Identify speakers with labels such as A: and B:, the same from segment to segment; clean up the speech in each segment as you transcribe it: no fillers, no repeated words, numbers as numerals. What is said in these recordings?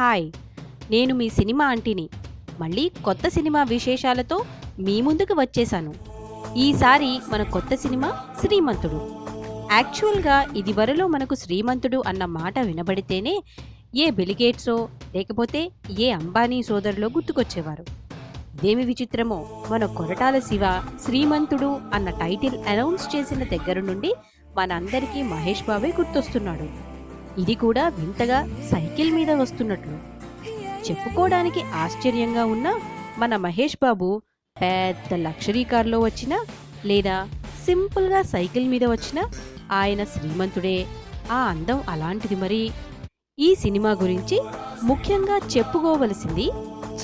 A: Hi, నేను మీ cinema ఆంటీని. మళ్ళీ కొత్త సినిమా విశేషాలతో మీ ముందుకు వచ్చేశాను. ఈసారి మన కొత్త సినిమా శ్రీమంతుడు. యాక్చువల్గా ఇదివరలో మనకు శ్రీమంతుడు అన్న మాట వినబడితేనే ఏ బిలిగేట్సో లేకపోతే ఏ అంబానీ సోదరులో గుర్తుకొచ్చేవారు. ఇదేమి విచిత్రమో, మన కొరటాల శివ శ్రీమంతుడు అన్న టైటిల్ అనౌన్స్ చేసిన దగ్గర నుండి మనందరికీ మహేష్ బాబే గుర్తొస్తున్నాడు. ఇది కూడా వింతగా సైకిల్ మీద వస్తున్నట్లు. చెప్పుకోవడానికి ఆశ్చర్యంగా ఉన్న మన మహేష్ బాబు పెద్ద లగ్జరీ కార్లో వచ్చినా లేదా సింపుల్గా సైకిల్ మీద వచ్చినా ఆయన శ్రీమంతుడే. ఆ అందం అలాంటిది. మరి ఈ సినిమా గురించి ముఖ్యంగా చెప్పుకోవలసింది,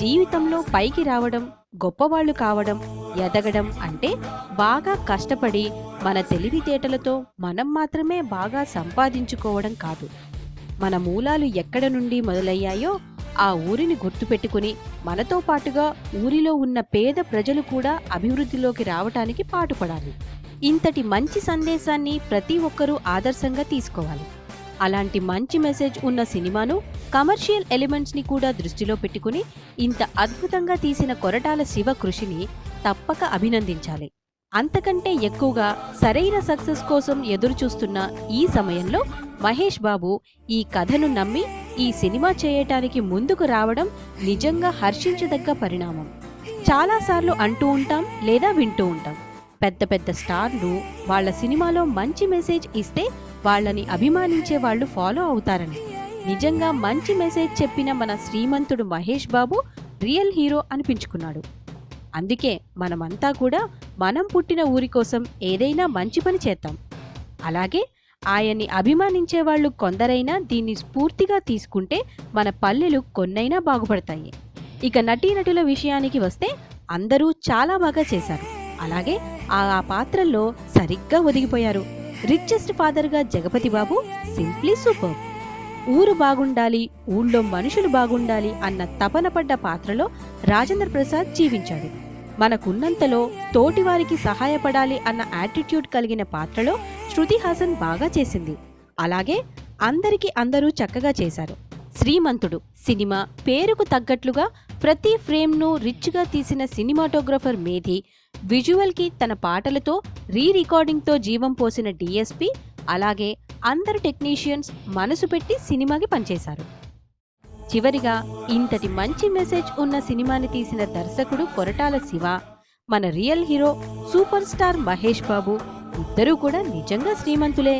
A: జీవితంలో పైకి రావడం, గొప్పవాళ్లు కావడం, ఎదగడం అంటే బాగా కష్టపడి మన తెలివితేటలతో మనం మాత్రమే బాగా సంపాదించుకోవడం కాదు. మన మూలాలు ఎక్కడ నుండి మొదలయ్యాయో ఆ ఊరిని గుర్తుపెట్టుకుని మనతో పాటుగా ఊరిలో ఉన్న పేద ప్రజలు కూడా అభివృద్ధిలోకి రావటానికి పాటుపడాలి. ఇంతటి మంచి సందేశాన్ని ప్రతి ఒక్కరూ ఆదర్శంగా తీసుకోవాలి. అలాంటి మంచి మెసేజ్ ఉన్న సినిమాను, కమర్షియల్ ఎలిమెంట్స్ని కూడా దృష్టిలో పెట్టుకుని ఇంత అద్భుతంగా తీసిన కొరటాల శివ కృషిని తప్పక అభినందించాలి. అంతకంటే ఎక్కువగా సరైన సక్సెస్ కోసం ఎదురుచూస్తున్న ఈ సమయంలో మహేష్ బాబు ఈ కథను నమ్మి ఈ సినిమా చేయటానికి ముందుకు రావడం నిజంగా హర్షించదగ్గ పరిణామం. చాలాసార్లు అంటూ ఉంటాం లేదా వింటూ ఉంటాం, పెద్ద పెద్ద స్టార్లు వాళ్ల సినిమాలో మంచి మెసేజ్ ఇస్తే వాళ్ళని అభిమానించే వాళ్ళు ఫాలో అవుతారని. నిజంగా మంచి మెసేజ్ చెప్పిన మన శ్రీమంతుడు మహేష్ బాబు రియల్ హీరో అనిపించుకున్నాడు. అందుకే మనమంతా కూడా మనం పుట్టిన ఊరి కోసం ఏదైనా మంచి పని చేద్దాం. అలాగే ఆయన్ని అభిమానించే వాళ్ళు కొందరైనా దీన్ని స్ఫూర్తిగా తీసుకుంటే మన పల్లెలు కొన్నైనా బాగుపడతాయి. ఇక నటీనటుల విషయానికి వస్తే అందరూ చాలా బాగా చేశారు. అలాగే ఆ పాత్రల్లో సరిగ్గా ఒదిగిపోయారు. రిచెస్ట్ ఫాదర్గా జగపతి బాబు సింప్లీ సూపర్. ఊరు బాగుండాలి, ఊళ్ళో మనుషులు బాగుండాలి అన్న తపన పడ్డ పాత్రలో రాజేంద్ర ప్రసాద్ జీవించాడు. మనకున్నంతలో తోటివారికి సహాయపడాలి అన్న యాటిట్యూడ్ కలిగిన పాత్రలో శృతి హాసన్ బాగా చేసింది. అలాగే అందరికీ అందరూ చక్కగా చేశారు. శ్రీమంతుడు సినిమా పేరుకు తగ్గట్లుగా ప్రతి ఫ్రేమ్ను రిచ్గా తీసిన సినిమాటోగ్రఫర్ మేధి, విజువల్కి తన పాటలతో రికార్డింగ్తో జీవం పోసిన డిఎస్పి, అలాగే అందరు టెక్నీషియన్స్ మనసు పెట్టి సినిమాకి పనిచేశారు. చివరిగా ఇంతటి మంచి మెసేజ్ ఉన్న సినిమాని తీసిన దర్శకుడు కొరటాల శివ, మన real hero super star Mahesh Babu ఇద్దరూ కూడా నిజంగా శ్రీమంతులే.